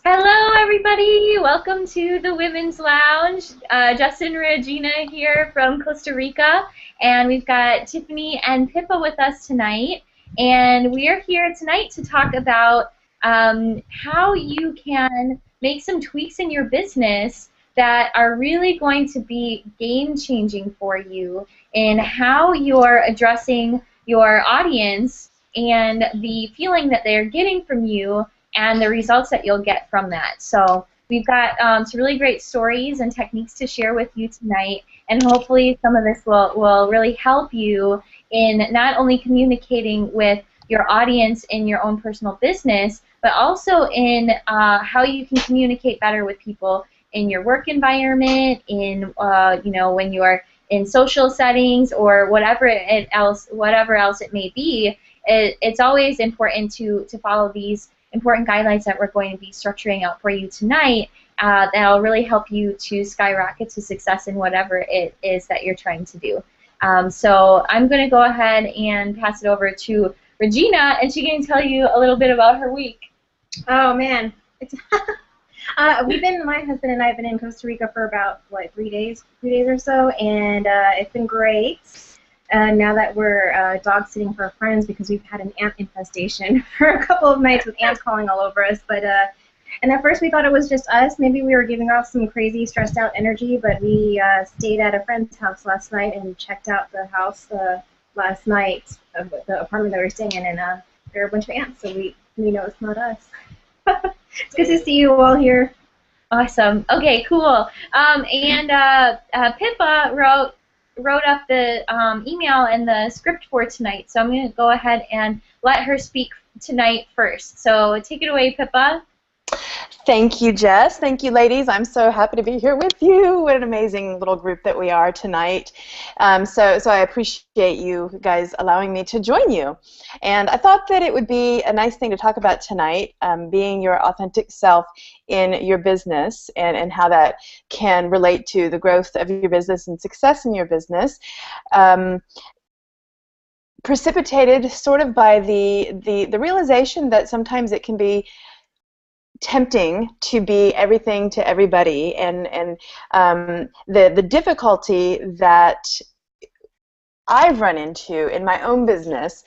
Hello, everybody. Welcome to the Women's Lounge. Justin and Regina here from Costa Rica, and we've got Tiffany and Pippa with us tonight. And we are here tonight to talk about how you can make some tweaks in your business that are really going to be game changing for you in how you're addressing your audience and the feeling that they're getting from you and the results that you'll get from that. So we've got some really great stories and techniques to share with you tonight, and hopefully some of this will really help you in not only communicating with your audience in your own personal business, but also in how you can communicate better with people in your work environment, in when you are in social settings or whatever else it may be. It's always important to follow these important guidelines that we're going to be structuring out for you tonight that'll really help you to skyrocket to success in whatever it is that you're trying to do. So I'm going to go ahead and pass it over to Regina, and she can tell you a little bit about her week. Oh man, it's my husband and I have been in Costa Rica for about what 3 days or so, and it's been great. Now that we're dog sitting for friends because we've had an ant infestation for a couple of nights with ants crawling all over us. But and at first we thought it was just us. Maybe we were giving off some crazy stressed out energy. But we stayed at a friend's house last night and checked out the house last night of the apartment that we were staying in, and there are a bunch of ants. So we know it's not us. It's good to see you all here. Awesome. Okay, cool. Pippa wrote up the email and the script for tonight, so I'm going to go ahead and let her speak tonight first. So take it away, Pippa. Thank you, Jess. Thank you, ladies. I'm so happy to be here with you. What an amazing little group that we are tonight. So I appreciate you guys allowing me to join you. And I thought that it would be a nice thing to talk about tonight, being your authentic self in your business and how that can relate to the growth of your business and success in your business. Precipitated sort of by the realization that sometimes it can be tempting to be everything to everybody, and the difficulty that I've run into in my own business,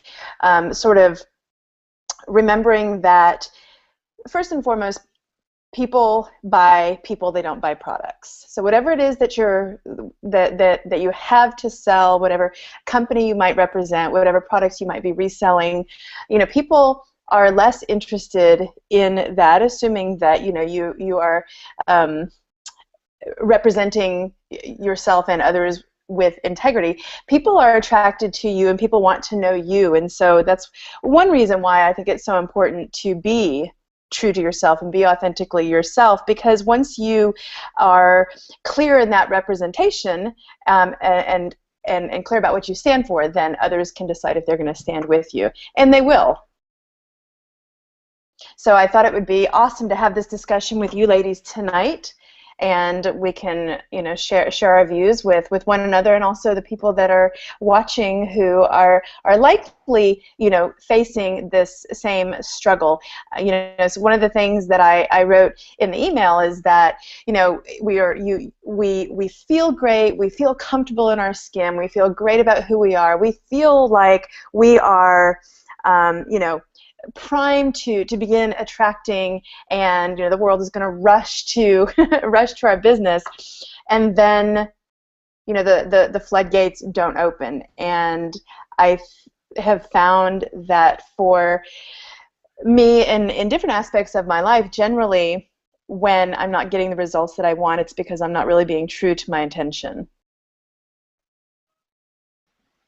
sort of remembering that first and foremost, people buy people, they don't buy products. So whatever it is that that you have to sell, whatever company you might represent, whatever products you might be reselling, people are less interested in that, assuming that you are representing yourself and others with integrity. People are attracted to you, and people want to know you, and so that's one reason why I think it's so important to be true to yourself and be authentically yourself, because once you are clear in that representation and clear about what you stand for, then others can decide if they're going to stand with you, and they will. So I thought it would be awesome to have this discussion with you ladies tonight, and we can, share our views with one another, and also the people that are watching who are likely, facing this same struggle. So one of the things that I wrote in the email is that, we feel great, we feel comfortable in our skin, we feel great about who we are, we feel like we are, primed to begin attracting, and the world is going to rush to our business, and then the floodgates don't open. And I have found that for me in different aspects of my life, generally when I'm not getting the results that I want, it's because I'm not really being true to my intention.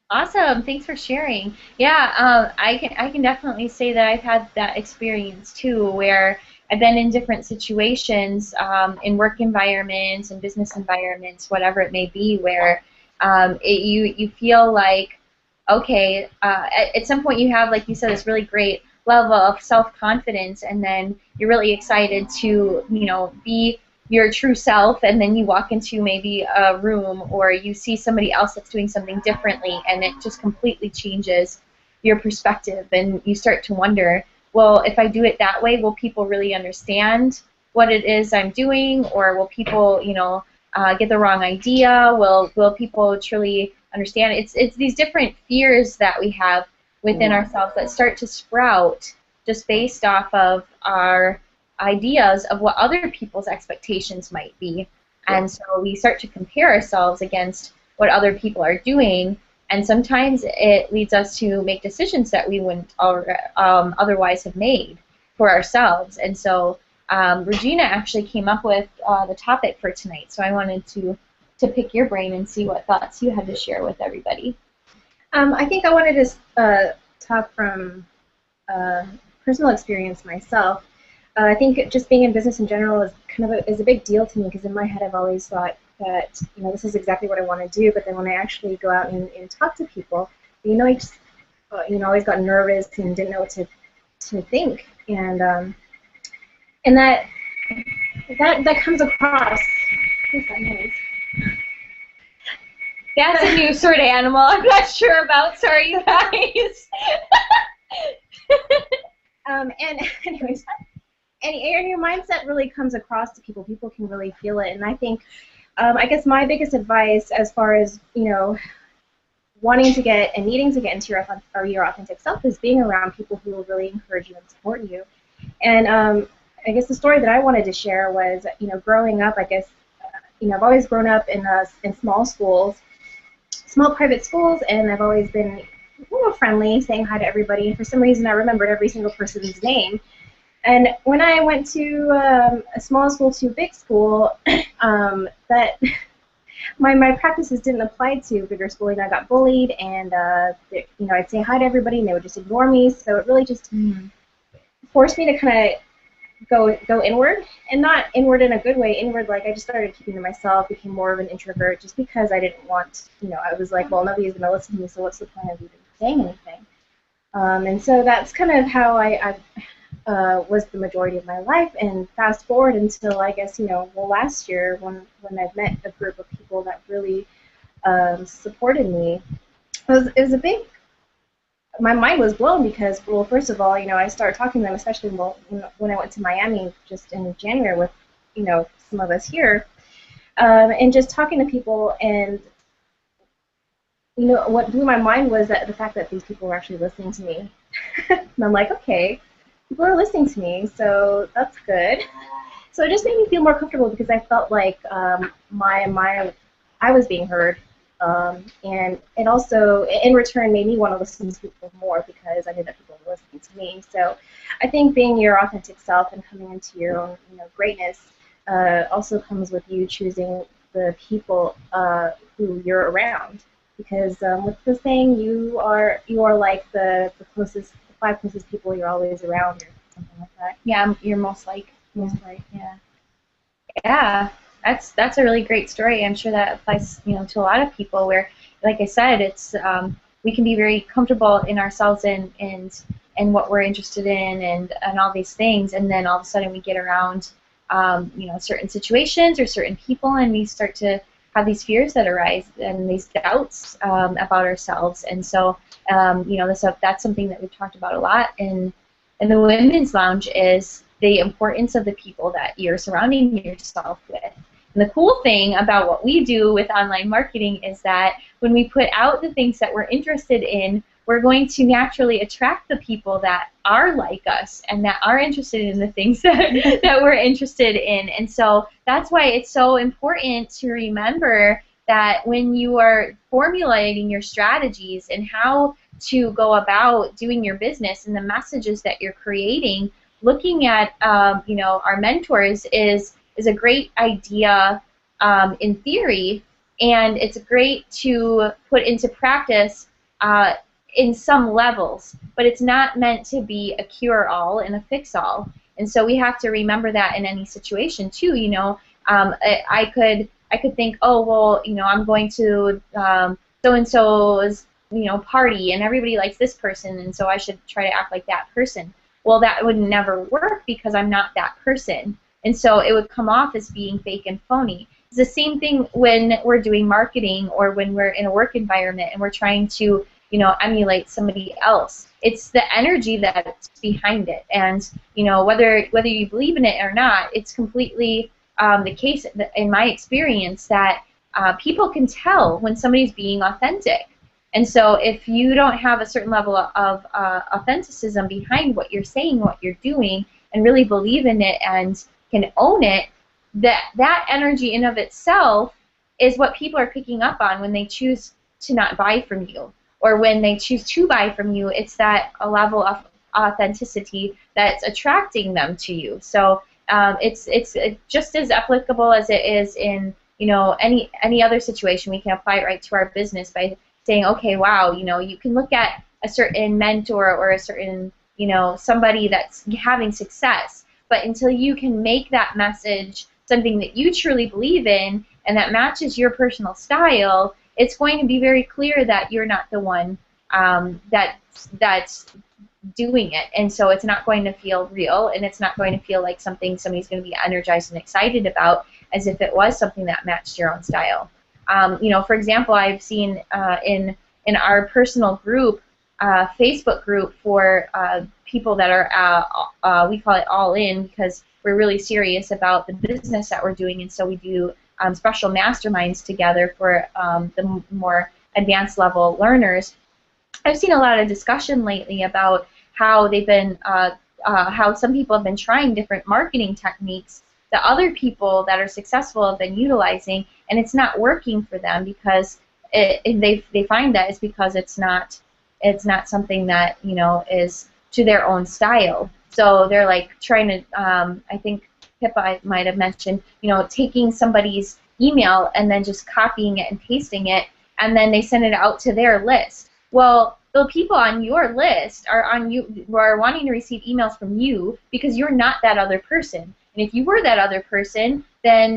Awesome, thanks for sharing. Yeah, I can definitely say that I've had that experience too, where I've been in different situations, in work environments and business environments, whatever it may be, where you feel like, okay, at some point you have, like you said, this really great level of self-confidence, and then you're really excited to, be your true self, and then you walk into maybe a room or you see somebody else that's doing something differently, and it just completely changes your perspective, and you start to wonder, well, if I do it that way, will people really understand what it is I'm doing, or will people, get the wrong idea? Will people truly understand? It's these different fears that we have within ourselves that start to sprout just based off of our ideas of what other people's expectations might be. And so we start to compare ourselves against what other people are doing, and sometimes it leads us to make decisions that we wouldn't otherwise have made for ourselves. And so Regina actually came up with the topic for tonight, so I wanted to pick your brain and see what thoughts you had to share with everybody. I think I wanted to talk from personal experience myself. I think just being in business in general is is a big deal to me, because in my head I've always thought that this is exactly what I want to do. But then when I actually go out and talk to people, I just always got nervous and didn't know what to think, and that comes across. What's that noise? That's a new sort of animal I'm not sure about. Sorry, you guys. And anyways. And your mindset really comes across to people. People can really feel it. And I think, I guess my biggest advice as far as, wanting to get and needing to get into your authentic self is being around people who will really encourage you and support you. And I guess the story that I wanted to share was, growing up, I guess, I've always grown up in small schools, small private schools, and I've always been friendly, saying hi to everybody. And for some reason, I remembered every single person's name. And when I went to a small school to a big school, that my practices didn't apply to bigger schooling. I got bullied, and I'd say hi to everybody, and they would just ignore me. So it really just forced me to kind of go inward, and not inward in a good way. Inward, like I just started keeping to myself, became more of an introvert, just because I didn't want. I was like, well, nobody's going to listen to me, so what's the point of even saying anything? And so that's kind of how I was the majority of my life. And fast forward until, I guess, last year when I've met a group of people that really supported me, it was a big, my mind was blown, because, well, first of all, I started talking to them, especially when I went to Miami just in January with, some of us here, and just talking to people, and what blew my mind was that the fact that these people were actually listening to me. And I'm like, okay, people are listening to me, so that's good. So it just made me feel more comfortable, because I felt like I was being heard, and it also, in return, made me want to listen to people more, because I knew that people were listening to me. So I think being your authentic self and coming into your own greatness also comes with you choosing the people who you're around, because with the saying, you are like the five closest people you're always around, or something like that. Yeah, you're most like. Yeah. Yeah, that's a really great story. I'm sure that applies, to a lot of people. Where, like I said, it's we can be very comfortable in ourselves and what we're interested in and all these things, and then all of a sudden we get around, certain situations or certain people, and we start to have these fears that arise and these doubts about ourselves. And so, that's something that we've talked about a lot in the Women's Lounge, is the importance of the people that you're surrounding yourself with. And the cool thing about what we do with online marketing is that when we put out the things that we're interested in, we're going to naturally attract the people that are like us and that are interested in the things that we're interested in. And so that's why it's so important to remember that when you are formulating your strategies and how to go about doing your business and the messages that you're creating, looking at our mentors is a great idea in theory, and it's great to put into practice in some levels, but it's not meant to be a cure-all and a fix-all. And so we have to remember that in any situation too. I could think, oh, well, I'm going to so-and-so's party, and everybody likes this person, and so I should try to act like that person. Well, that would never work, because I'm not that person. And so it would come off as being fake and phony. It's the same thing when we're doing marketing or when we're in a work environment and we're trying to, emulate somebody else. it's the energy that's behind it. And whether you believe in it or not, it's completely the case in my experience that people can tell when somebody's being authentic. And so if you don't have a certain level of authenticism behind what you're saying, what you're doing, and really believe in it and can own it, that energy in of itself is what people are picking up on when they choose to not buy from you. Or when they choose to buy from you, it's that a level of authenticity that's attracting them to you. So it's just as applicable as it is in any other situation. We can apply it right to our business by saying, okay, wow, you can look at a certain mentor or a certain somebody that's having success, but until you can make that message something that you truly believe in and that matches your personal style, it's going to be very clear that you're not the one that's doing it. And so it's not going to feel real, and it's not going to feel like something somebody's going to be energized and excited about as if it was something that matched your own style. For example, I've seen in our personal group, Facebook group for people that are, we call it all in because we're really serious about the business that we're doing, and so we do special masterminds together for the more advanced level learners. I've seen a lot of discussion lately about how they've been, how some people have been trying different marketing techniques that other people that are successful have been utilizing, and it's not working for them because they find that it's because it's not something that is to their own style. So they're like trying to, I think Pippa might have mentioned, taking somebody's email and then just copying it and pasting it, and then they send it out to their list. Well, the people on your list are wanting to receive emails from you because you're not that other person. And if you were that other person, then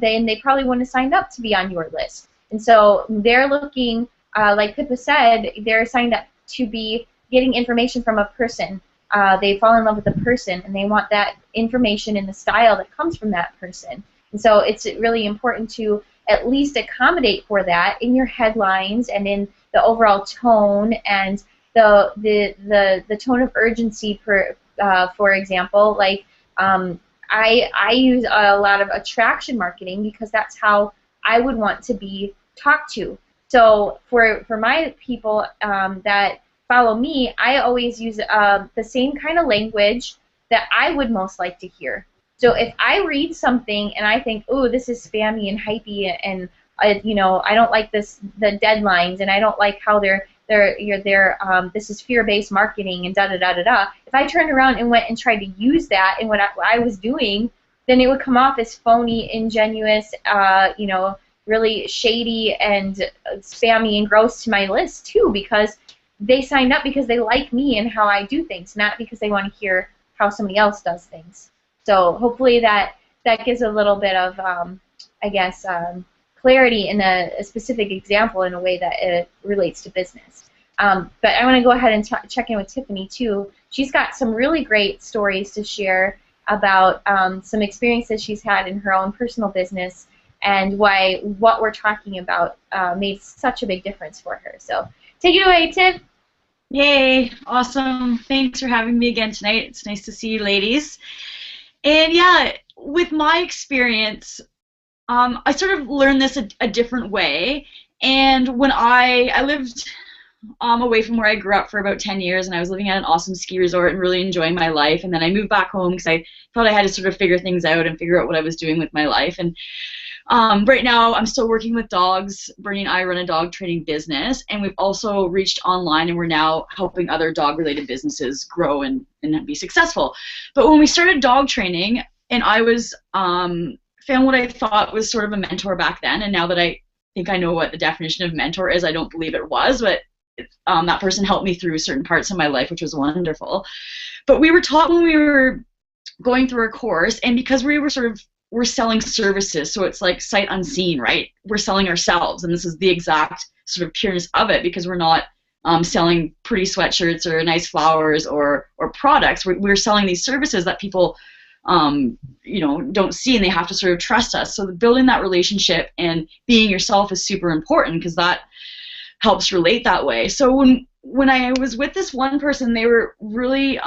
they probably wouldn't have signed up to be on your list. And so they're looking, like Pippa said, they're signed up to be getting information from a person. They fall in love with the person, and they want that information in the style that comes from that person. And so it's really important to at least accommodate for that in your headlines and in the overall tone and the tone of urgency. For example, like I use a lot of attraction marketing because that's how I would want to be talked to. So for my people that follow me, I always use the same kind of language that I would most like to hear. So if I read something and I think, oh, this is spammy and hypey, and I don't like the deadlines, and I don't like how this is fear-based marketing and da da da da da. If I turned around and went and tried to use that in what I was doing, then it would come off as phony, ingenuous, really shady and spammy and gross to my list too, because they signed up because they like me and how I do things, not because they want to hear how somebody else does things. So hopefully that gives a little bit of, clarity in a specific example in a way that it relates to business. But I want to go ahead and check in with Tiffany too. She's got some really great stories to share about some experiences she's had in her own personal business and why what we're talking about made such a big difference for her. So take it away, Tiff. Yay, awesome. Thanks for having me again tonight. It's nice to see you ladies. And yeah, with my experience, I sort of learned this a different way. And when I lived away from where I grew up for about 10 years, and I was living at an awesome ski resort and really enjoying my life. And then I moved back home because I thought I had to sort of figure things out and figure out what I was doing with my life. And right now, I'm still working with dogs. Bernie and I run a dog training business, and we've also reached online, and we're now helping other dog-related businesses grow and be successful. But when we started dog training, and I was found what I thought was sort of a mentor back then, and now that I think I know what the definition of mentor is, I don't believe it was, but that person helped me through certain parts of my life, which was wonderful. But we were taught when we were going through a course, and because we're selling services, so it's like sight unseen, right? We're selling ourselves, and this is the exact sort of pureness of it, because we're not selling pretty sweatshirts or nice flowers or products. We're selling these services that people don't see, and they have to sort of trust us. So building that relationship and being yourself is super important, because that helps relate that way. So when when I was with this one person, they were really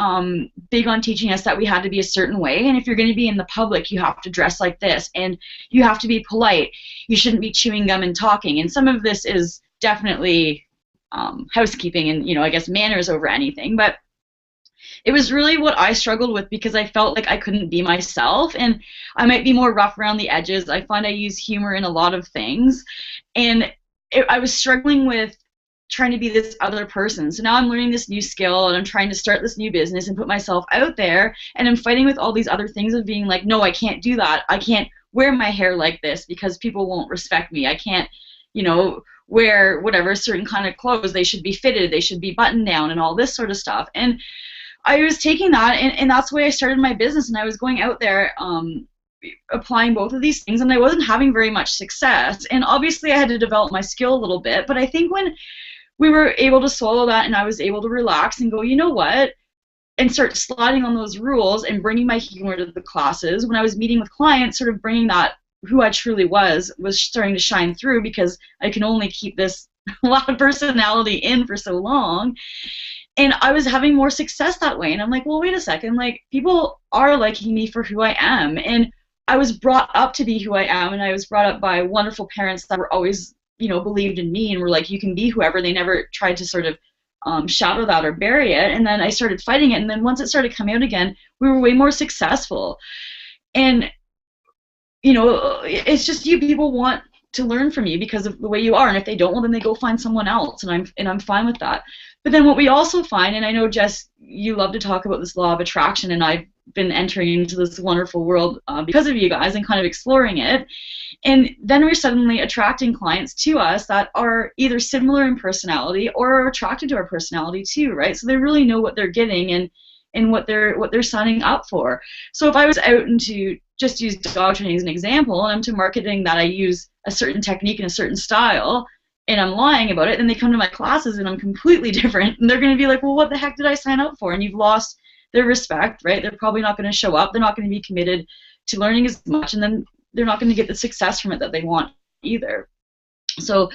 big on teaching us that we had to be a certain way, and if you're going to be in the public, you have to dress like this, and you have to be polite. You shouldn't be chewing gum and talking, and some of this is definitely housekeeping and, I guess manners over anything, but it was really what I struggled with because I felt like I couldn't be myself, and I might be more rough around the edges. I find I use humor in a lot of things, and I was struggling with trying to be this other person. So now I'm learning this new skill, and I'm trying to start this new business and put myself out there, and I'm fighting with all these other things of being like, no, I can't do that. I can't wear my hair like this because people won't respect me. I can't, wear whatever certain kind of clothes. They should be fitted. They should be buttoned down and all this sort of stuff. And I was taking that, and that's the way I started my business, and I was going out there applying both of these things, and I wasn't having very much success. And obviously I had to develop my skill a little bit, but I think when we were able to swallow that and I was able to relax and go, you know what, and start sliding on those rules and bringing my humor to the classes, when I was meeting with clients, sort of bringing that who I truly was starting to shine through, because I can only keep this lot of personality in for so long. And I was having more success that way. And I'm like, well, wait a second. Like, people are liking me for who I am. And I was brought up to be who I am. And I was brought up by wonderful parents that were always, believed in me and were like, you can be whoever. They never tried to sort of shadow that or bury it. And then I started fighting it. And then once it started coming out again, we were way more successful. And, it's just people want to learn from you because of the way you are. And if they don't, well, then they go find someone else. And I'm fine with that. But then what we also find, and I know, Jess, you love to talk about this law of attraction, and I've been entering into this wonderful world because of you guys and kind of exploring it. And then we're suddenly attracting clients to us that are either similar in personality or are attracted to our personality too, right? So they really know what they're getting and what they're signing up for. So if I was out into, just use dog training as an example, and I'm to marketing that I use a certain technique and a certain style, and I'm lying about it, and they come to my classes and I'm completely different, and they're going to be like, well, what the heck did I sign up for? And you've lost their respect, right? They're probably not going to show up. They're not going to be committed to learning as much, and then they're not going to get the success from it that they want either. So,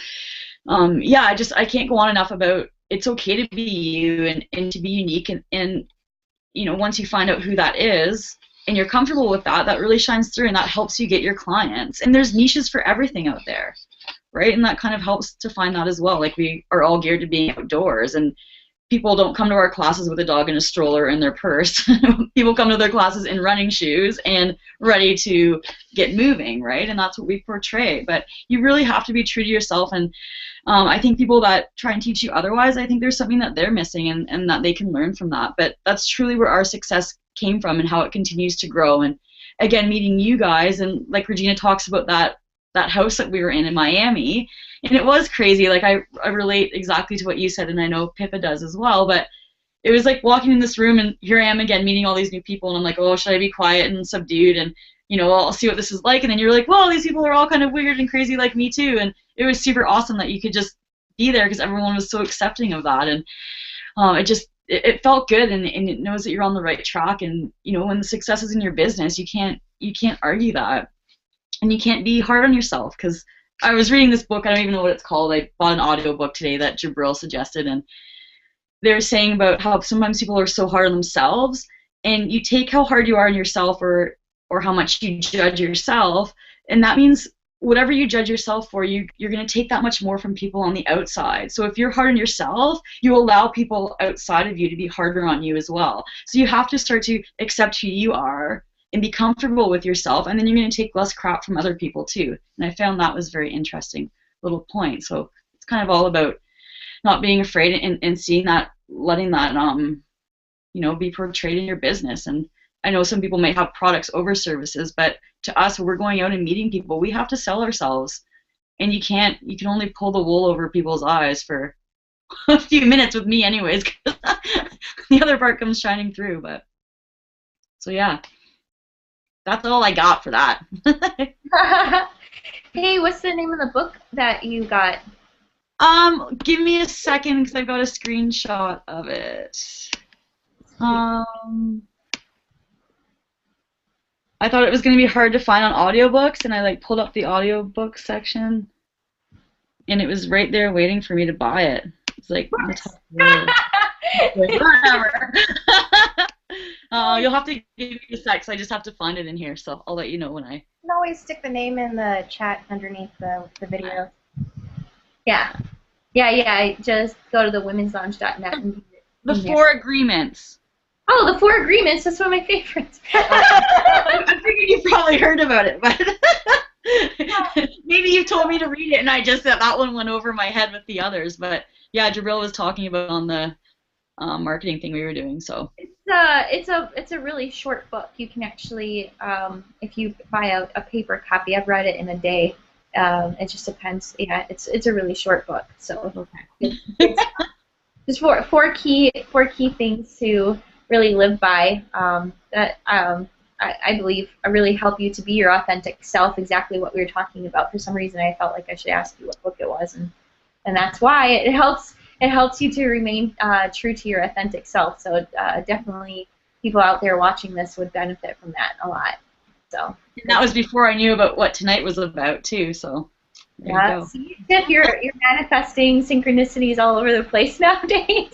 I can't go on enough about it's okay to be you and to be unique, and once you find out who that is and you're comfortable with that, that really shines through, and that helps you get your clients. And there's niches for everything out there, right? And that kind of helps to find that as well. Like, we are all geared to being outdoors, and people don't come to our classes with a dog in a stroller in their purse. People come to their classes in running shoes and ready to get moving, right? And that's what we portray. But you really have to be true to yourself, and I think people that try and teach you otherwise, I think there's something that they're missing, and that they can learn from that. But that's truly where our success came from and how it continues to grow. And again, meeting you guys, and like Regina talks about that house that we were in Miami, and it was crazy. Like, I relate exactly to what you said, and I know Pippa does as well, but it was like walking in this room, and here I am again meeting all these new people, and I'm like, oh, should I be quiet and subdued, and I'll see what this is like. And then you're like, well, these people are all kind of weird and crazy like me too. And it was super awesome that you could just be there because everyone was so accepting of that. And it felt good, and it knows that you're on the right track. And when the success is in your business, you can't argue that. And you can't be hard on yourself, because I was reading this book, I don't even know what it's called. I bought an audio book today that Jabril suggested, and they're saying about how sometimes people are so hard on themselves, and you take how hard you are on yourself or how much you judge yourself, and that means whatever you judge yourself for, you're going to take that much more from people on the outside. So if you're hard on yourself, you allow people outside of you to be harder on you as well. So you have to start to accept who you are and be comfortable with yourself, and then you're going to take less crap from other people too. And I found that was a very interesting little point. So it's kind of all about not being afraid and seeing that, letting that be portrayed in your business. And I know some people may have products over services, but to us, when we're going out and meeting people, we have to sell ourselves. And you can only pull the wool over people's eyes for a few minutes with me anyways, because the other part comes shining through. But so yeah, that's all I got for that. Hey, what's the name of the book that you got? Give me a second, because I've got a screenshot of it. I thought it was going to be hard to find on audiobooks, and I pulled up the audiobook section, and it was right there waiting for me to buy it. It's like Natasha. Whatever. You'll have to give me a sec, so I just have to find it in here. So I'll let you know when I. You can always stick the name in the chat underneath the video. Yeah. Yeah. Just go to the womenslounge.net. And The 4 agreements. Oh, the 4 agreements. That's one of my favorites. I figured you probably heard about it, but maybe you told me to read it, and I just that one went over my head with the others. But yeah, Jabril was talking about on the marketing thing we were doing. So it's a really short book. You can actually, if you buy a paper copy, I've read it in a day. It just depends. Yeah, it's a really short book. So okay. it's just four key things to really live by that I believe really help you to be your authentic self. Exactly what we were talking about. For some reason, I felt like I should ask you what book it was, and that's why it helps. It helps you to remain true to your authentic self. So definitely, people out there watching this would benefit from that a lot. So and that was before I knew about what tonight was about too. So there you go. See, Tiff, you're manifesting synchronicities all over the place nowadays.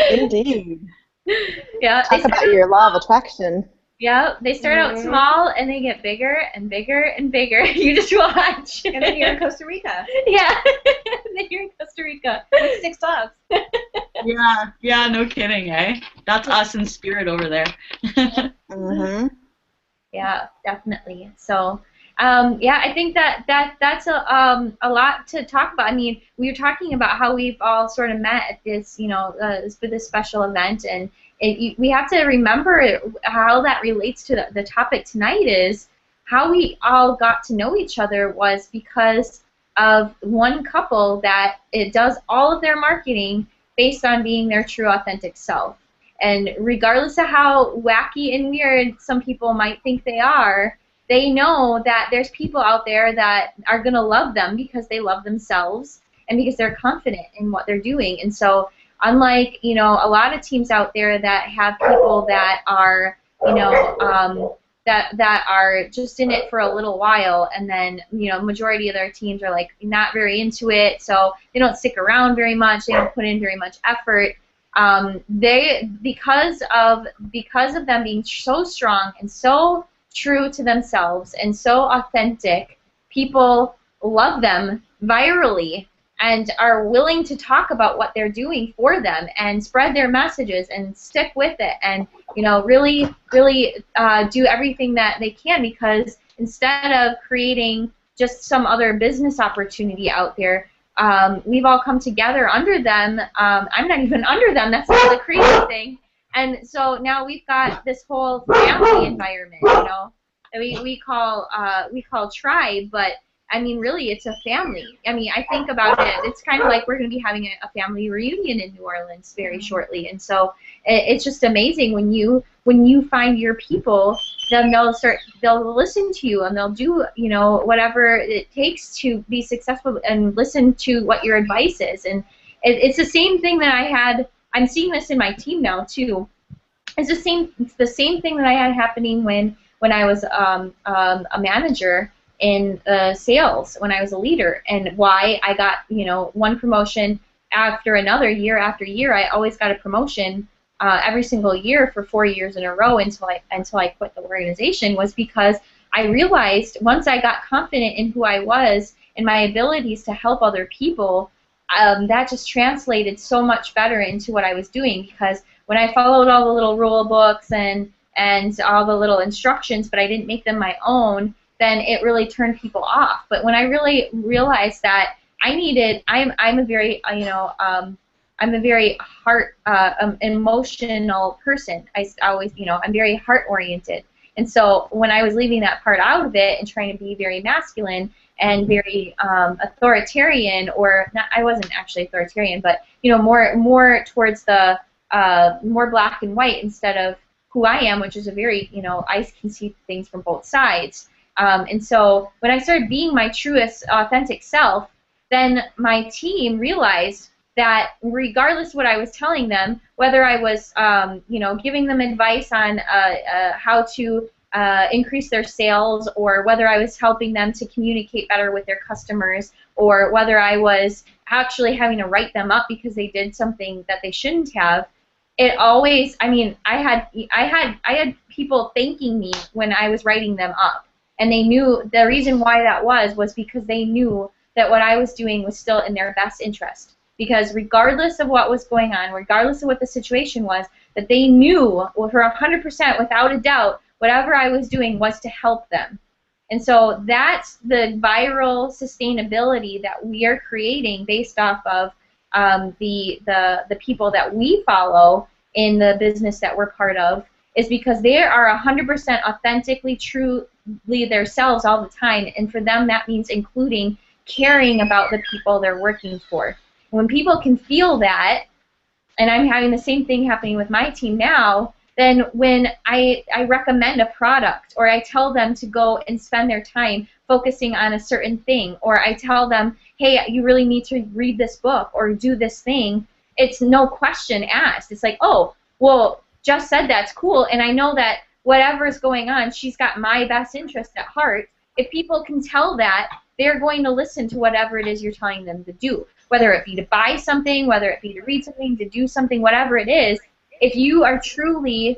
Indeed. Yeah. Talk about your law of attraction. Yeah, they start out small and they get bigger and bigger and bigger. You just watch. And then you're in Costa Rica. Yeah, and then you're in Costa Rica. With 6 dogs. Yeah, no kidding, eh? That's us in spirit over there. Mm-hmm. Yeah, definitely. So, yeah, I think that's a lot to talk about. I mean, we were talking about how we've all sort of met at this, for this special event, and we have to remember how that relates to the topic tonight is how we all got to know each other was because of one couple that it does all of their marketing based on being their true authentic self. And regardless of how wacky and weird some people might think they are, they know that there's people out there that are going to love them because they love themselves and because they're confident in what they're doing. And so unlike, a lot of teams out there that have people that are, that are just in it for a little while, and then, majority of their teams are like not very into it, so they don't stick around very much, they don't put in very much effort. Because of them being so strong and so true to themselves and so authentic, people love them virally and are willing to talk about what they're doing for them and spread their messages and stick with it and really do everything that they can, because instead of creating just some other business opportunity out there, we've all come together under them. I'm not even under them. That's the crazy thing. And so now we've got this whole family environment, that we call tribe, but I mean, really, it's a family. I mean, I think about it. It's kind of like we're going to be having a family reunion in New Orleans very shortly, and so it's just amazing when you find your people. Then they'll listen to you and they'll do whatever it takes to be successful and listen to what your advice is. And it's the same thing that I had. I'm seeing this in my team now too. It's the same thing that I had happening when I was a manager in sales, when I was a leader, and why I got one promotion after another, year after year. I always got a promotion every single year for 4 years in a row until I quit the organization, was because I realized once I got confident in who I was and my abilities to help other people, that just translated so much better into what I was doing, because when I followed all the little rule books and all the little instructions, but I didn't make them my own, then it really turned people off. But when I really realized that I'm a very heart emotional person. I always I'm very heart oriented, and so when I was leaving that part out of it and trying to be very masculine and very authoritarian, or not, I wasn't actually authoritarian, but more towards the more black and white instead of who I am, which is a very I can see things from both sides. And so when I started being my truest, authentic self, then my team realized that regardless of what I was telling them, whether I was, giving them advice on how to increase their sales, or whether I was helping them to communicate better with their customers, or whether I was actually having to write them up because they did something that they shouldn't have, it always, I mean, I had people thanking me when I was writing them up, and they knew the reason why that was because they knew that what I was doing was still in their best interest. Because regardless of what was going on, regardless of what the situation was, that they knew for 100% without a doubt whatever I was doing was to help them. And so that's the viral sustainability that we are creating based off of the people that we follow in the business that we're part of, is because they are 100% authentically, truly themselves all the time. And for them, that means including caring about the people they're working for. When people can feel that, and I'm having the same thing happening with my team now, then when I recommend a product, or I tell them to go and spend their time focusing on a certain thing, or I tell them, hey, you really need to read this book or do this thing, it's no question asked. It's like, oh, well, Jess said that's cool, and I know that whatever is going on, she's got my best interest at heart. If people can tell that, they're going to listen to whatever it is you're telling them to do, whether it be to buy something, whether it be to read something, to do something, whatever it is. If you are truly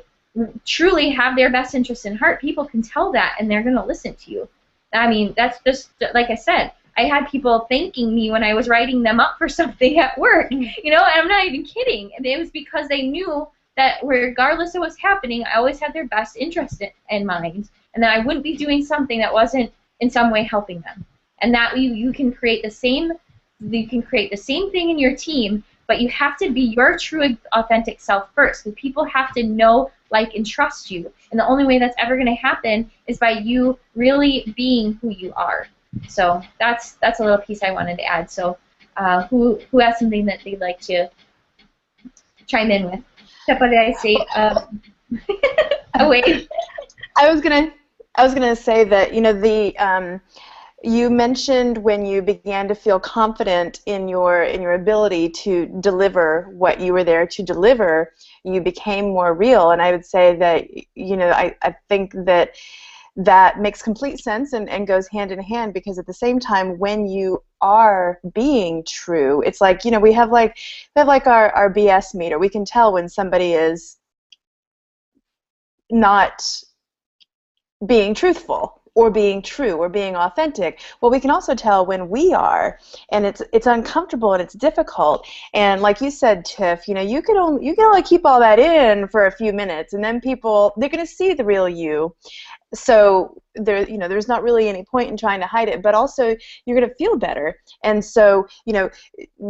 have their best interest in heart, people can tell that, and they're going to listen to you. I mean, that's just, like I said, I had people thanking me when I was writing them up for something at work, you know, and I'm not even kidding. And it was because they knew that regardless of what's happening, I always had their best interest in mind, and that I wouldn't be doing something that wasn't in some way helping them. And that you can create the same thing in your team, but you have to be your true, authentic self first. The people have to know, like, and trust you. And the only way that's ever going to happen is by you really being who you are. So that's a little piece I wanted to add. So who has something that they'd like to chime in with? Pippa, did I say a wave? I was gonna say that, you know, you mentioned when you began to feel confident in your ability to deliver what you were there to deliver, you became more real. And I would say that, you know, I think that makes complete sense and goes hand in hand, because at the same time, when you are being true, it's like, you know, we have like our BS meter. We can tell when somebody is not being truthful, or being true, or being authentic. Well, we can also tell when we are, and it's uncomfortable and it's difficult. And like you said, Tiff, you know, you can only keep all that in for a few minutes, and then they're going to see the real you. So there's not really any point in trying to hide it, but also you're going to feel better. And so, you know,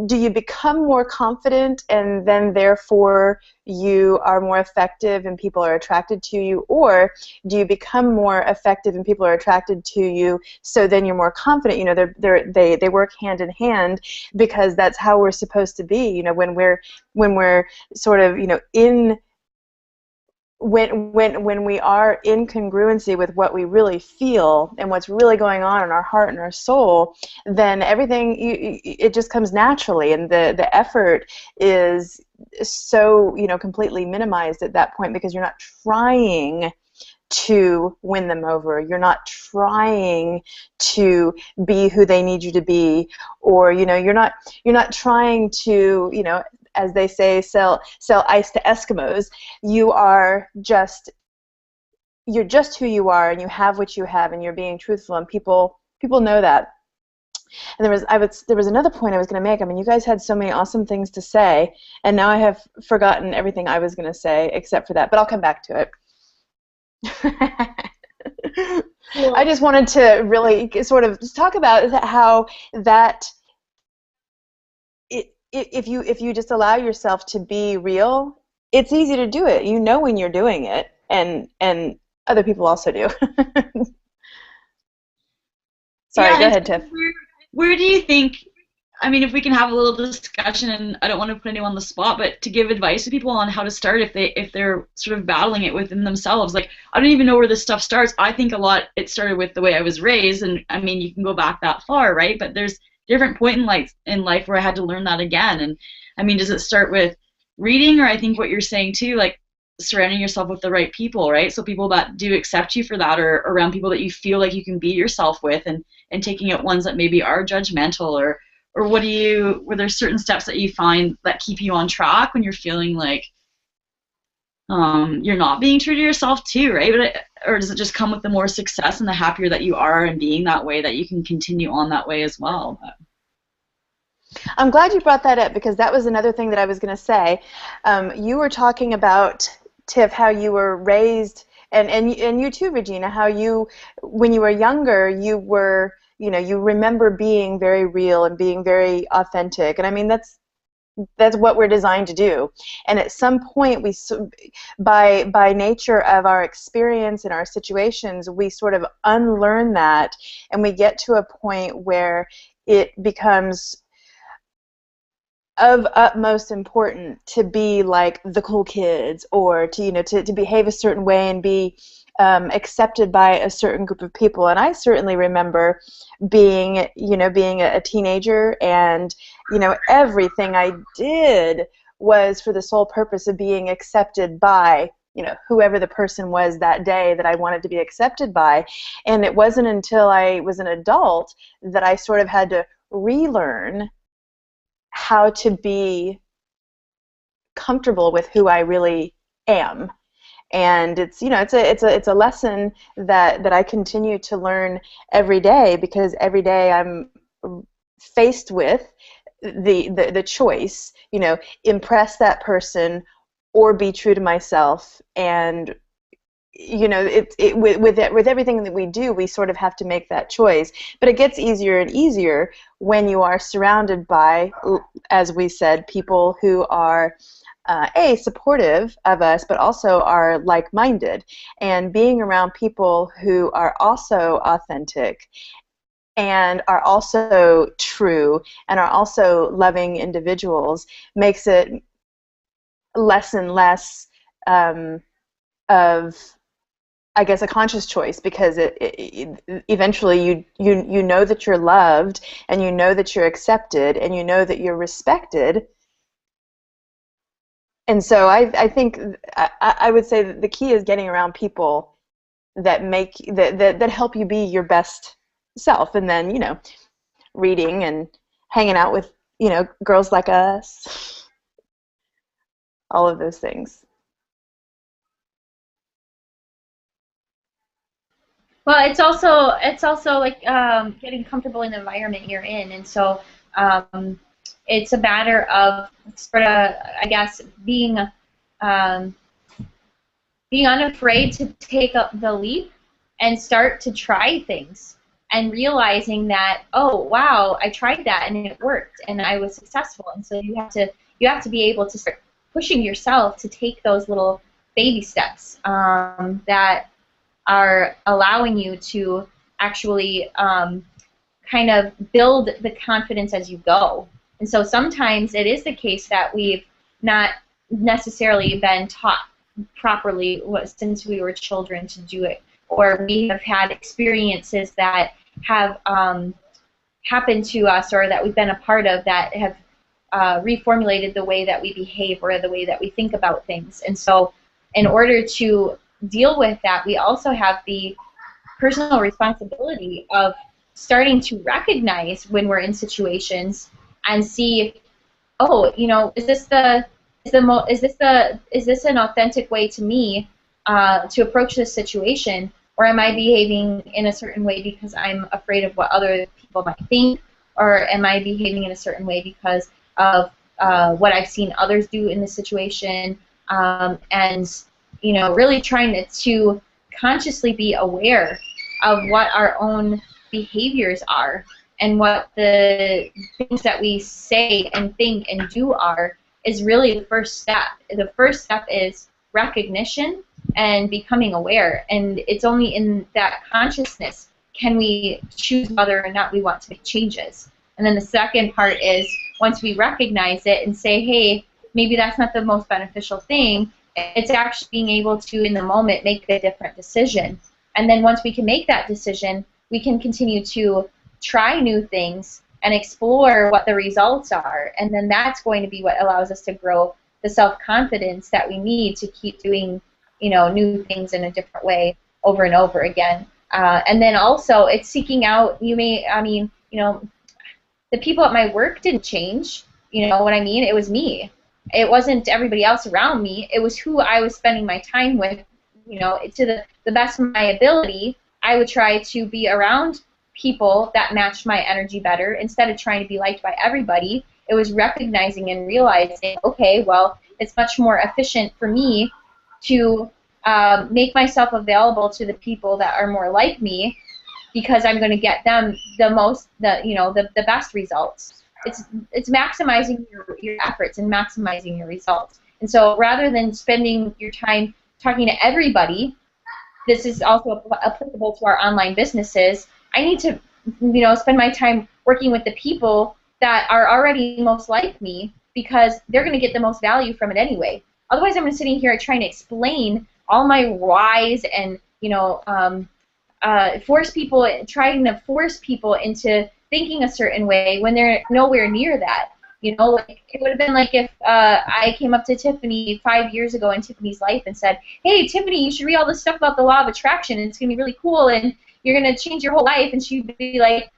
do you become more confident, and then therefore you are more effective and people are attracted to you, or do you become more effective and people are attracted to you, so then you're more confident? You know, they work hand in hand, because that's how we're supposed to be. You know, when we're sort of, you know, when we are in congruency with what we really feel and what's really going on in our heart and our soul, then everything, it just comes naturally, and the effort is so, you know, completely minimized at that point, because you're not trying to win them over. You're not trying to be who they need you to be, or, you know, you're not trying to, you know, as they say, sell ice to Eskimos. You're just who you are, and you have what you have, and you're being truthful, and people know that. And there was another point I was going to make. I mean, you guys had so many awesome things to say, and now I have forgotten everything I was going to say except for that, but I'll come back to it. Cool. I just wanted to really sort of just talk about how that if you just allow yourself to be real, it's easy to do it. You know when you're doing it, and other people also do. Sorry, yeah, go ahead, Tiff. Where do you think, I mean, if we can have a little discussion, and I don't want to put anyone on the spot, but to give advice to people on how to start if they're sort of battling it within themselves. Like, I don't even know where this stuff starts. I think a lot it started with the way I was raised, and I mean, you can go back that far, right? But there's different point in life where I had to learn that again. And I mean, does it start with reading, or I think what you're saying too, like surrounding yourself with the right people, right? So people that do accept you for that, or around people that you feel like you can be yourself with, and taking out ones that maybe are judgmental or were there certain steps that you find that keep you on track when you're feeling like you're not being true to yourself too, right? Or does it just come with the more success and the happier that you are and being that way that you can continue on that way as well? I'm glad you brought that up, because that was another thing that I was going to say. You were talking about, Tiff, how you were raised, and you too, Regina, how you, when you were younger, you were, you remember being very real and being very authentic. And I mean, that's what we're designed to do. And at some point, by nature of our experience and our situations, we sort of unlearn that, and we get to a point where it becomes of utmost importance to be like the cool kids, or to behave a certain way and be accepted by a certain group of people. And I certainly remember being a teenager, and everything I did was for the sole purpose of being accepted by whoever the person was that day that I wanted to be accepted by. And it wasn't until I was an adult that I sort of had to relearn how to be comfortable with who I really am. And it's a lesson that I continue to learn every day, because every day I'm faced with the choice, impress that person or be true to myself. And with everything that we do, we sort of have to make that choice. But it gets easier and easier when you are surrounded by, as we said, people who are supportive of us, but also are like-minded. And being around people who are also authentic and are also true and are also loving individuals makes it less and less of, I guess, a conscious choice, because it eventually you know that you're loved, and you know that you're accepted, and you know that you're respected. And so I think I would say that the key is getting around people that that help you be your best self, and then reading and hanging out with girls like us, all of those things. Well, it's also like getting comfortable in the environment you're in, and so it's a matter of sort of, I guess, being unafraid to take up the leap and start to try things, and realizing that, oh wow, I tried that and it worked and I was successful. And so you have to be able to start pushing yourself to take those little baby steps that are allowing you to actually kind of build the confidence as you go. And so sometimes it is the case that we've not necessarily been taught properly since we were children to do it, or we have had experiences that have happened to us or that we've been a part of that have reformulated the way that we behave or the way that we think about things. And so in order to deal with that, we also have the personal responsibility of starting to recognize when we're in situations and see, oh, is this an authentic way to me to approach this situation, or am I behaving in a certain way because I'm afraid of what other people might think, or am I behaving in a certain way because of what I've seen others do in the situation, and really trying to consciously be aware of what our own behaviors are and what the things that we say and think and do are is really the first step. The first step is recognition and becoming aware, and it's only in that consciousness can we choose whether or not we want to make changes. And then the second part is, once we recognize it and say, hey, maybe that's not the most beneficial thing, it's actually being able to, in the moment, make a different decision. And then once we can make that decision, we can continue to try new things and explore what the results are. And then that's going to be what allows us to grow the self-confidence that we need to keep doing, new things in a different way over and over again. And then also, it's seeking out, there's the people at my work didn't change. You know what I mean? It was me. It wasn't everybody else around me. It was who I was spending my time with. You know, to the best of my ability, I would try to be around people that matched my energy better instead of trying to be liked by everybody. It was recognizing and realizing, okay, well, it's much more efficient for me to make myself available to the people that are more like me, because I'm going to get them the best results. It's maximizing your efforts and maximizing your results. And so rather than spending your time talking to everybody, this is also applicable to our online businesses. I need to, spend my time working with the people that are already most like me, because they're going to get the most value from it anyway. Otherwise, I'm sitting here trying to explain all my whys and trying to force people into thinking a certain way when they're nowhere near that. Like, it would have been like if I came up to Tiffany 5 years ago in Tiffany's life and said, hey, Tiffany, you should read all this stuff about the law of attraction, and it's going to be really cool, and you're going to change your whole life. And she'd be like,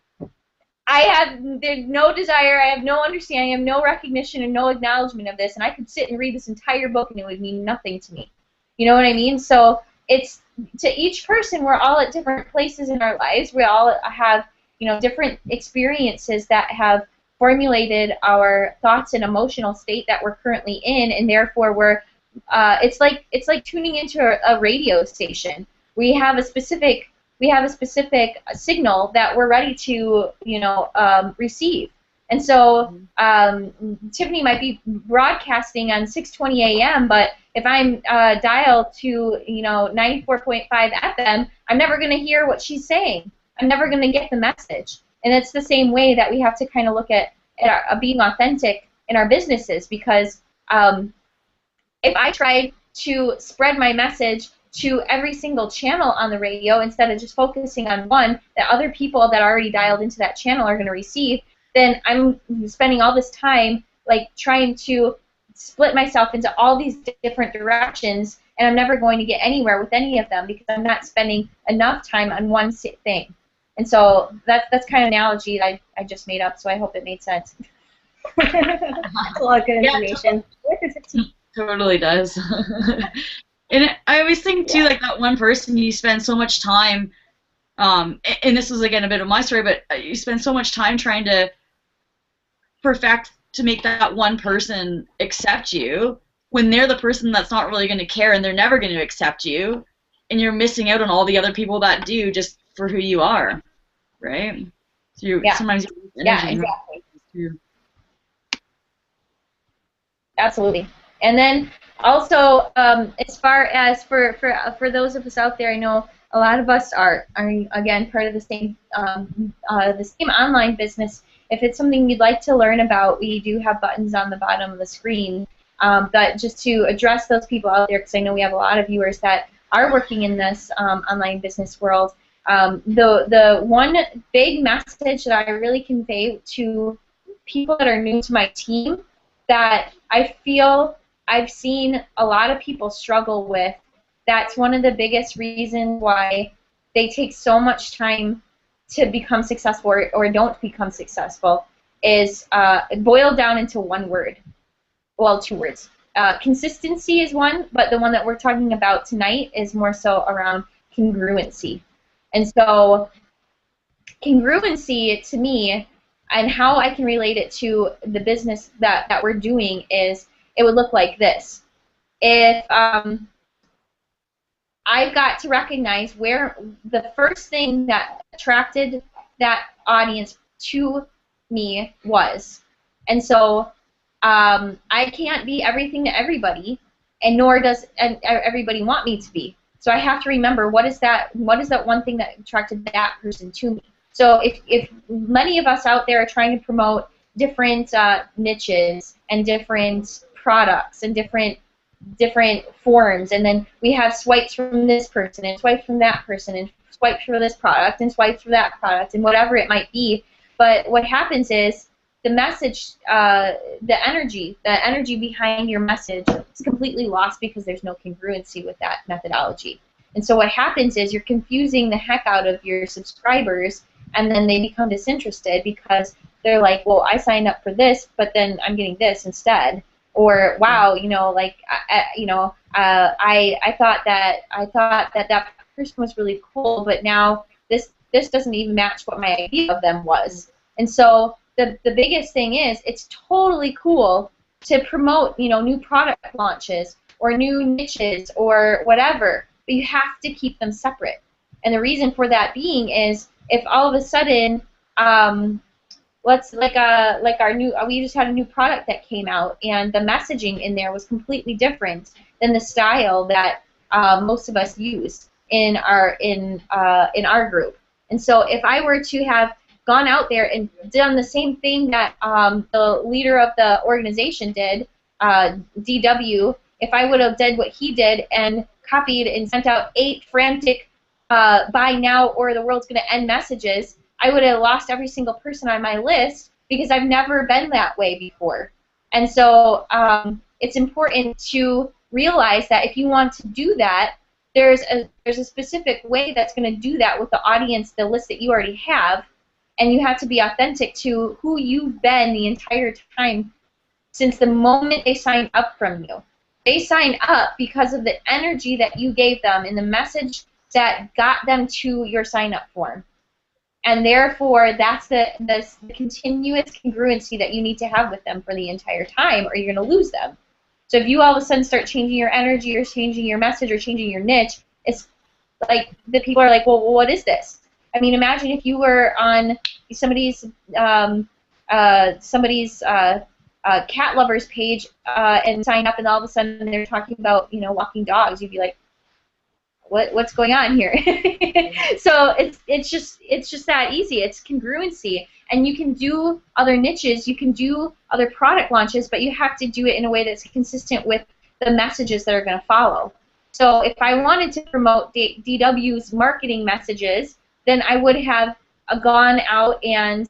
there's no desire, I have no understanding, I have no recognition and no acknowledgement of this, and I could sit and read this entire book and it would mean nothing to me. You know what I mean? So it's, to each person, we're all at different places in our lives. We all have, different experiences that have formulated our thoughts and emotional state that we're currently in, and therefore we're it's like tuning into a radio station. We have a specific signal that we're ready to receive. And so Tiffany might be broadcasting on 6:20 a.m., but if I'm dialed to 94.5 FM, I'm never going to hear what she's saying. I'm never going to get the message. And it's the same way that we have to kind of look at being authentic in our businesses, because if I tried to spread my message to every single channel on the radio instead of just focusing on one that other people that are already dialed into that channel are going to receive, then I'm spending all this time like trying to split myself into all these different directions, and I'm never going to get anywhere with any of them because I'm not spending enough time on one thing. And so that's kind of an analogy that I just made up, so I hope it made sense. That's a lot of good information. Totally does. And I always think, too, like that one person you spend so much time, and this was, again, a bit of my story, but you spend so much time trying to perfect to make that one person accept you when they're the person that's not really going to care and they're never going to accept you, and you're missing out on all the other people that do just for who you are, right? So sometimes you lose energy. Yeah, exactly. Absolutely. And then also, as far as for those of us out there, I know a lot of us are again part of the same online business. If it's something you'd like to learn about, we do have buttons on the bottom of the screen. But just to address those people out there, because I know we have a lot of viewers that are working in this online business world. The one big message that I really convey to people that are new to my team that I feel I've seen a lot of people struggle with, that's one of the biggest reasons why they take so much time to become successful or don't become successful, is boiled down into one word. Well, two words. Consistency is one, but the one that we're talking about tonight is more so around congruency. And so congruency, to me, and how I can relate it to the business that we're doing is, it would look like this. If I've got to recognize where the first thing that attracted that audience to me was. And so I can't be everything to everybody, and nor does everybody want me to be. So I have to remember what is that one thing that attracted that person to me. So if many of us out there are trying to promote different niches and different products and different forms, and then we have swipes from this person and swipes from that person and swipes for this product and swipes for that product and whatever it might be. But what happens is the message, the energy behind your message is completely lost because there's no congruency with that methodology. And so what happens is you're confusing the heck out of your subscribers, and then they become disinterested because they're like, well, I signed up for this, but then I'm getting this instead. Or wow, you know, like I thought that person was really cool, but now this doesn't even match what my idea of them was. And so the biggest thing is it's totally cool to promote, you know, new product launches or new niches or whatever, but you have to keep them separate. And the reason for that being is if all of a sudden let's like our new we just had a new product that came out and the messaging in there was completely different than the style that most of us use in our group. And so if I were to have gone out there and done the same thing that the leader of the organization did, DW, if I would have did what he did and copied and sent out 8 frantic buy now or the world's going to end messages, I would have lost every single person on my list because I've never been that way before. And so it's important to realize that if you want to do that, there's a specific way that's going to do that with the audience, the list that you already have, and you have to be authentic to who you've been the entire time since the moment they sign up from you. They sign up because of the energy that you gave them and the message that got them to your sign-up form. And therefore, that's the continuous congruency that you need to have with them for the entire time, or you're going to lose them. So if you all of a sudden start changing your energy or changing your message or changing your niche, it's like the people are like, well, what is this? I mean, imagine if you were on somebody's cat lovers page and sign up, and all of a sudden they're talking about, you know, walking dogs. You'd be like, what's going on here? So it's just that easy. It's congruency, and you can do other niches, you can do other product launches, but you have to do it in a way that's consistent with the messages that are going to follow. So if I wanted to promote DW's marketing messages, then I would have gone out and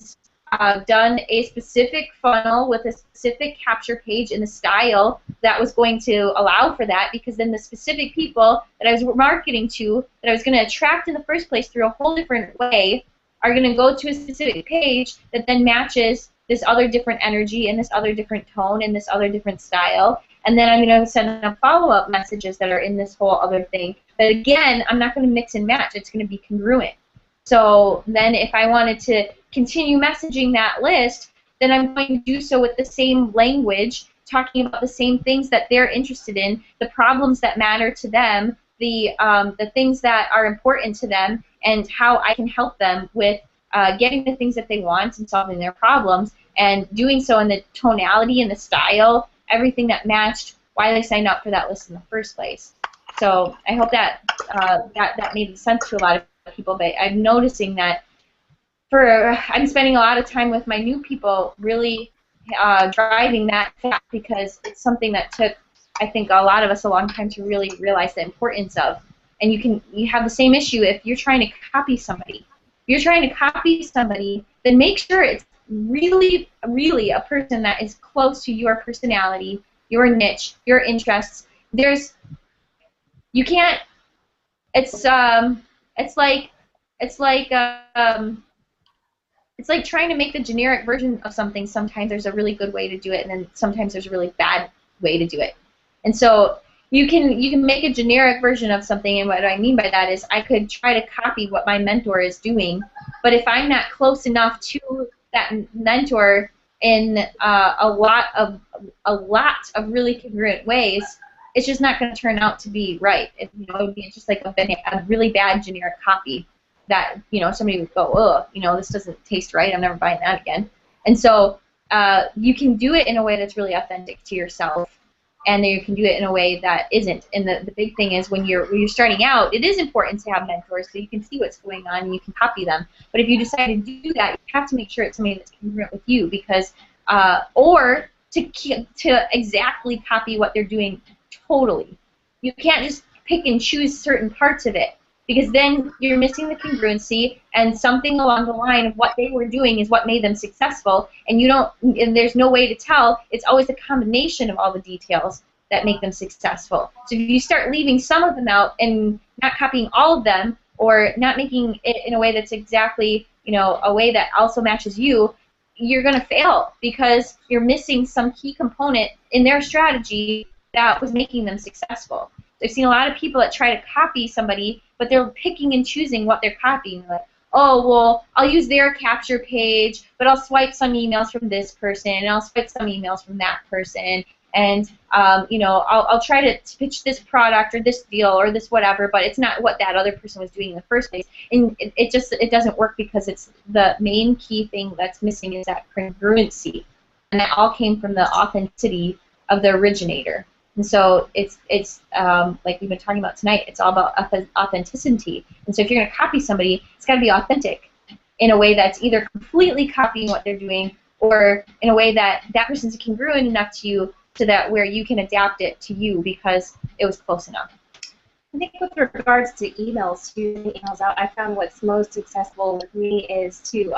done a specific funnel with a specific capture page in the style that was going to allow for that, because then the specific people that I was marketing to, that I was going to attract in the first place through a whole different way, are going to go to a specific page that then matches this other different energy and this other different tone and this other different style. And then I'm going to send them follow-up messages that are in this whole other thing. But again, I'm not going to mix and match. It's going to be congruent. So then if I wanted to continue messaging that list, then I'm going to do so with the same language, talking about the same things that they're interested in, the problems that matter to them, the things that are important to them, and how I can help them with getting the things that they want and solving their problems, and doing so in the tonality and the style, everything that matched why they signed up for that list in the first place. So I hope that that made sense to a lot of people, but I'm noticing that I'm spending a lot of time with my new people really driving that fact, because it's something that took, I think, a lot of us a long time to really realize the importance of. And you have the same issue if you're trying to copy somebody. If you're trying to copy somebody, then make sure it's really, really a person that is close to your personality, your niche, your interests. You can't. It's like trying to make the generic version of something. Sometimes there's a really good way to do it, and then sometimes there's a really bad way to do it. And so you can make a generic version of something, and what I mean by that is I could try to copy what my mentor is doing, but if I'm not close enough to that mentor in a lot of really congruent ways, it's just not going to turn out to be right. It would be just like a really bad generic copy that somebody would go, oh, this doesn't taste right. I'm never buying that again. And so you can do it in a way that's really authentic to yourself, and then you can do it in a way that isn't. And the big thing is when you're starting out, it is important to have mentors so you can see what's going on and you can copy them. But if you decide to do that, you have to make sure it's somebody that's congruent with you, because or to exactly copy what they're doing totally. You can't just pick and choose certain parts of it, because then you're missing the congruency, and something along the line of what they were doing is what made them successful, and there's no way to tell. It's always a combination of all the details that make them successful. So if you start leaving some of them out and not copying all of them, or not making it in a way that's exactly, a way that also matches you, you're going to fail because you're missing some key component in their strategy that was making them successful. I've seen a lot of people that try to copy somebody, but they're picking and choosing what they're copying. Like, oh, well, I'll use their capture page, but I'll swipe some emails from this person, and I'll swipe some emails from that person, and you know, I'll try to pitch this product or this deal or this whatever, but it's not what that other person was doing in the first place. And it doesn't work because it's the main key thing that's missing is that congruency, and that all came from the authenticity of the originator. And so it's like we've been talking about tonight, it's all about authenticity. And so if you're going to copy somebody, it's got to be authentic in a way that's either completely copying what they're doing or in a way that that person's congruent enough to you so that where you can adapt it to you because it was close enough. I think with regards to emails, to emails out, I found what's most successful with me is to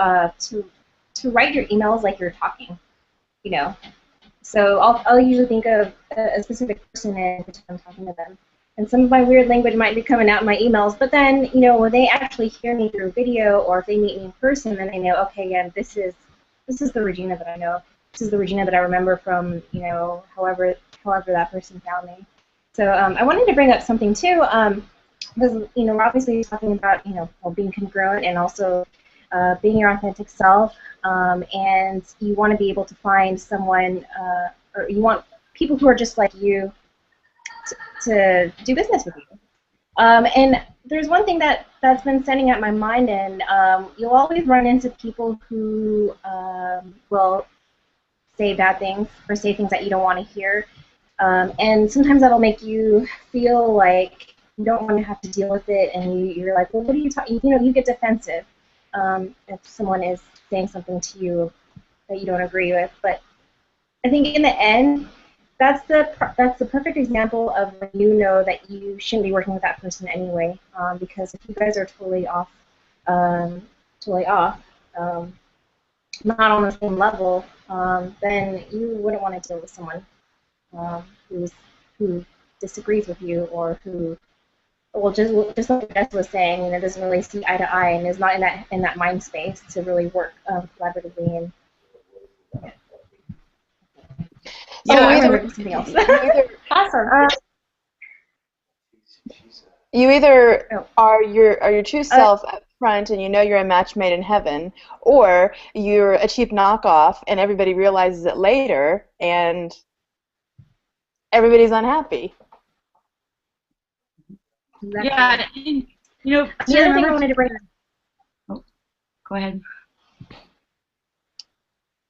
write your emails like you're talking, you know. So I'll usually think of a specific person and pretend I'm talking to them. And some of my weird language might be coming out in my emails, but then, you know, when they actually hear me through video or if they meet me in person, then they know, okay, yeah, this is the Regina that I know. This is the Regina that I remember from, you know, however that person found me. So I wanted to bring up something too, because, you know, we're obviously talking about, you know, being congruent and also being your authentic self, and you want to be able to find someone, or you want people who are just like you to do business with you. And there's one thing that's been standing at my mind, and you'll always run into people who will say bad things or say things that you don't want to hear, and sometimes that'll make you feel like you don't want to have to deal with it, and you're like, well, what are you talking? You know, you get defensive if someone is saying something to you that you don't agree with. But I think in the end, that's the perfect example of when you know that you shouldn't be working with that person anyway, because if you guys are totally off, not on the same level, then you wouldn't want to deal with someone who disagrees with you or who, well, just like Jess was saying, you know, doesn't really see eye to eye and is not in that mind space to really work collaboratively. And so I remember something else. Awesome. You either are your true self up front and you know you're a match made in heaven, or you're a cheap knockoff and everybody realizes it later and everybody's unhappy. Exactly. Yeah, you know, Yeah, I remember I wanted to bring up. Oh, go ahead.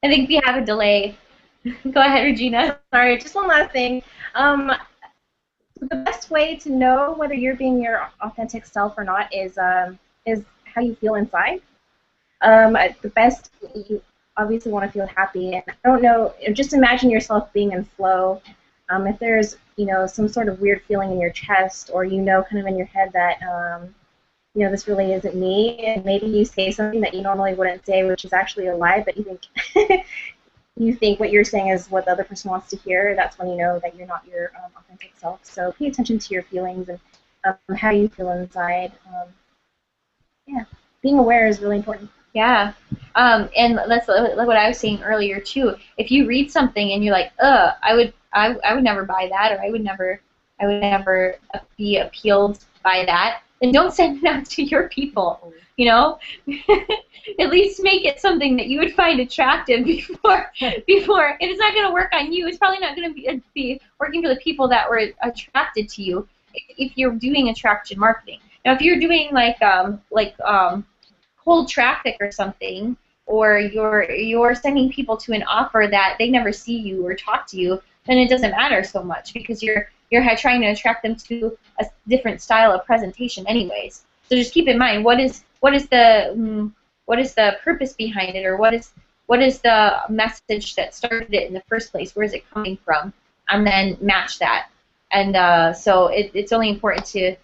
I think we have a delay. Go ahead, Regina. Sorry, just one last thing. The best way to know whether you're being your authentic self or not is how you feel inside. The best, you obviously want to feel happy, and I don't know, just imagine yourself being in flow. If there's, you know, some sort of weird feeling in your chest, or you know, kind of in your head that you know, this really isn't me, and maybe you say something that you normally wouldn't say, which is actually a lie, but you think what you're saying is what the other person wants to hear, that's when you know that you're not your authentic self. So pay attention to your feelings and how you feel inside. Yeah, being aware is really important. Yeah, and that's like what I was saying earlier too. If you read something and you're like, I would never buy that, or I would never be appealed by that, then don't send it out to your people. You know, at least make it something that you would find attractive before. If it's not going to work on you, it's probably not going to be working for the people that were attracted to you. If you're doing attraction marketing, now if you're doing like cold traffic or something, or you're sending people to an offer that they never see you or talk to you, then it doesn't matter so much because you're trying to attract them to a different style of presentation anyways. So just keep in mind what is the purpose behind it, or what is the message that started it in the first place? Where is it coming from? And then match that. And so it's only important to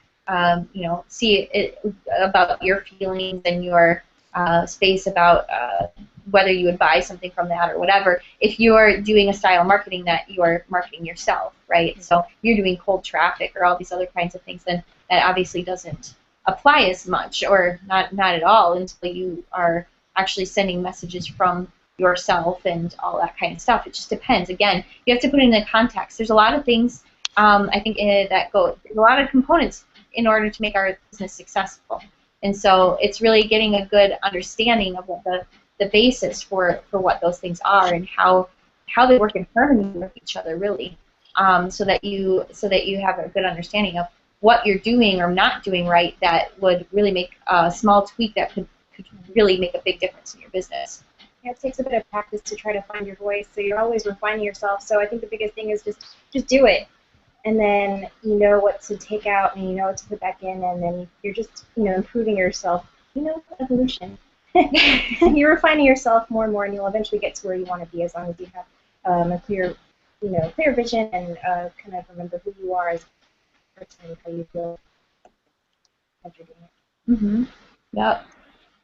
you know, see it about your feelings and your space about whether you would buy something from that or whatever. If you're doing a style of marketing that you are marketing yourself, right? So you're doing cold traffic or all these other kinds of things, then that obviously doesn't apply as much, or not at all, until you are actually sending messages from yourself and all that kind of stuff. It just depends. Again, you have to put it in the context. There's a lot of things I think that go, a lot of components in order to make our business successful. And so it's really getting a good understanding of what the basis for what those things are and how they work in harmony with each other, really, so that you have a good understanding of what you're doing or not doing right that would really make a small tweak that could really make a big difference in your business. Yeah, it takes a bit of practice to try to find your voice, so you're always refining yourself. So I think the biggest thing is just do it, and then you know what to take out and you know what to put back in, and then you're just improving yourself. Evolution. You're refining yourself more and more, and you'll eventually get to where you want to be as long as you have a clear vision and kind of remember who you are as a person, how you feel as you're doing it. Mm-hmm. Yep.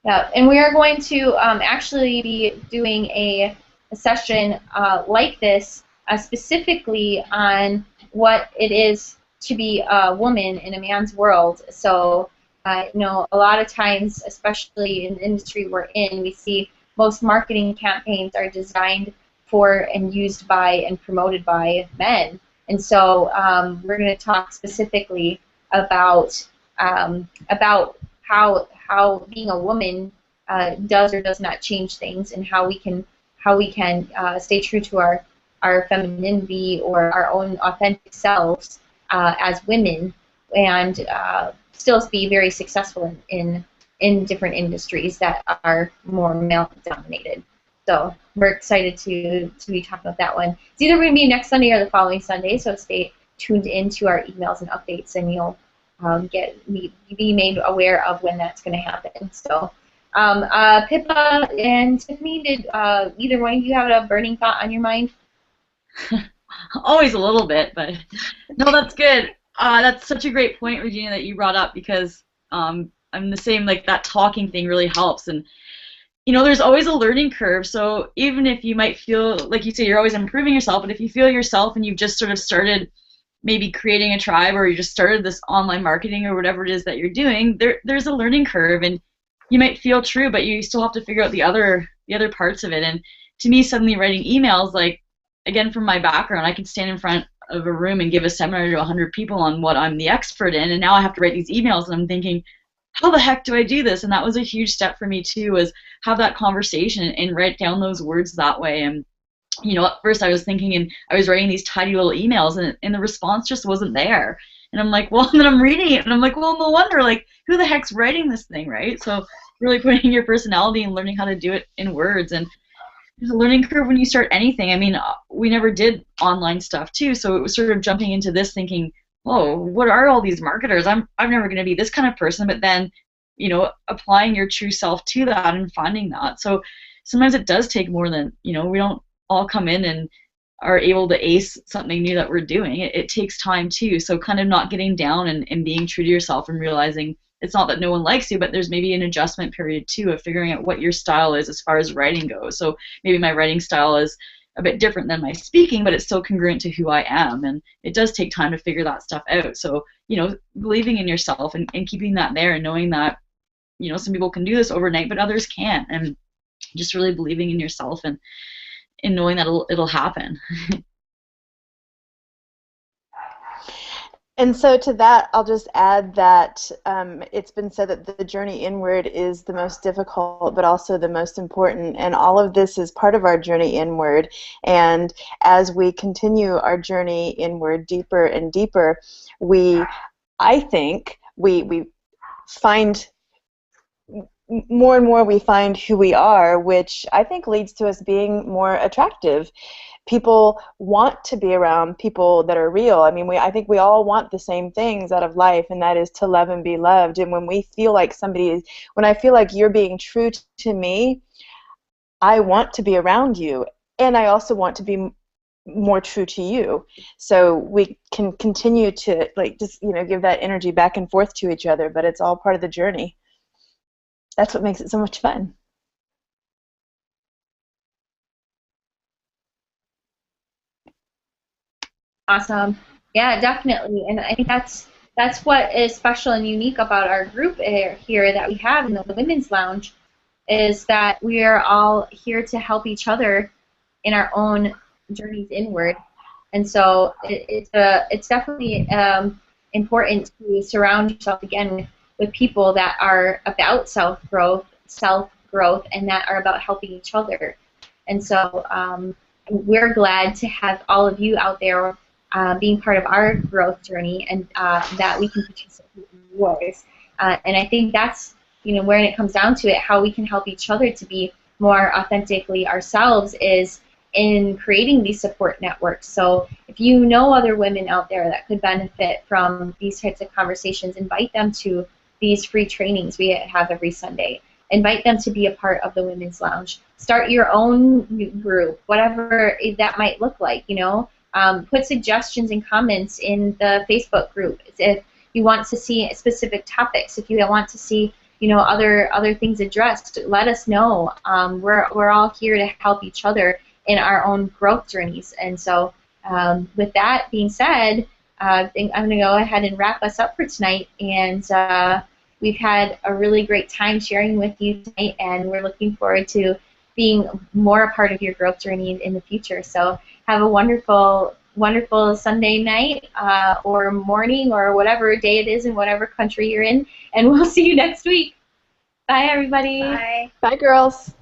Yeah, and we are going to actually be doing a session like this specifically on what it is to be a woman in a man's world. So, a lot of times, especially in the industry we're in, we see most marketing campaigns are designed for and used by and promoted by men. And so we're going to talk specifically about how being a woman does or does not change things, and how we can stay true to our femininity or our own authentic selves as women, and still be very successful in different industries that are more male dominated. So we're excited to be talking about that one. It's either going to be next Sunday or the following Sunday, so stay tuned into our emails and updates, and you'll be made aware of when that's going to happen. So, Pippa and Tiffany, did either one of you have a burning thought on your mind? Always a little bit, but no, that's good. That's such a great point, Regina, that you brought up, because I'm the same. Like, that talking thing really helps, and there's always a learning curve. So even if you might feel like you say you're always improving yourself, but if you feel yourself and you've just sort of started maybe creating a tribe, or you just started this online marketing or whatever it is that you're doing, there's a learning curve, and you might feel true, but you still have to figure out the other parts of it. And to me, suddenly writing emails, like, again, from my background, I can stand in front of a room and give a seminar to 100 people on what I'm the expert in, and now I have to write these emails, and I'm thinking, how the heck do I do this? And that was a huge step for me too, was have that conversation and write down those words that way. And at first I was thinking, and I was writing these tiny little emails, and the response just wasn't there. And I'm like, well, and then I'm reading it, and I'm like, well, no wonder, like, who the heck's writing this thing, right? So really putting your personality and learning how to do it in words. And there's a learning curve when you start anything. I mean, we never did online stuff too, so it was sort of jumping into this thinking, oh, what are all these marketers? I'm never going to be this kind of person. But then, applying your true self to that and finding that. So sometimes it does take more than, we don't all come in and are able to ace something new that we're doing. It takes time too. So kind of not getting down and being true to yourself and realizing it's not that no one likes you, but there's maybe an adjustment period too of figuring out what your style is as far as writing goes. So maybe my writing style is a bit different than my speaking, but it's still congruent to who I am, and it does take time to figure that stuff out. So, believing in yourself and keeping that there, and knowing that, some people can do this overnight, but others can't, and just really believing in yourself and knowing that it'll happen. And so to that, I'll just add that it's been said that the journey inward is the most difficult, but also the most important. And all of this is part of our journey inward. And as we continue our journey inward deeper and deeper, I think we find more and more we find who we are, which I think leads to us being more attractive. People want to be around people that are real. I mean, I think we all want the same things out of life, and that is to love and be loved. And when we feel like when I feel like you're being true to me, I want to be around you, and I also want to be more true to you. So we can continue to give that energy back and forth to each other, but it's all part of the journey. That's what makes it so much fun. Awesome. Yeah, definitely. And I think that's what is special and unique about our group here that we have in the Women's Lounge, is that we are all here to help each other in our own journeys inward. And so it's definitely important to surround yourself again with people that are about self-growth, and that are about helping each other. And so we're glad to have all of you out there being part of our growth journey, and that we can participate in yours. And I think that's, when it comes down to it, how we can help each other to be more authentically ourselves is in creating these support networks. So if you know other women out there that could benefit from these types of conversations, invite them to these free trainings we have every Sunday. Invite them to be a part of the Women's Lounge. Start your own group, whatever that might look like, Put suggestions and comments in the Facebook group. If you want to see specific topics, if you want to see other things addressed, let us know. We're all here to help each other in our own growth journeys. And so with that being said, I think I'm going to go ahead and wrap us up for tonight. And we've had a really great time sharing with you tonight, and we're looking forward to being more a part of your growth journey in the future. So have a wonderful, wonderful Sunday night or morning or whatever day it is in whatever country you're in, and we'll see you next week. Bye, everybody. Bye. Bye, girls.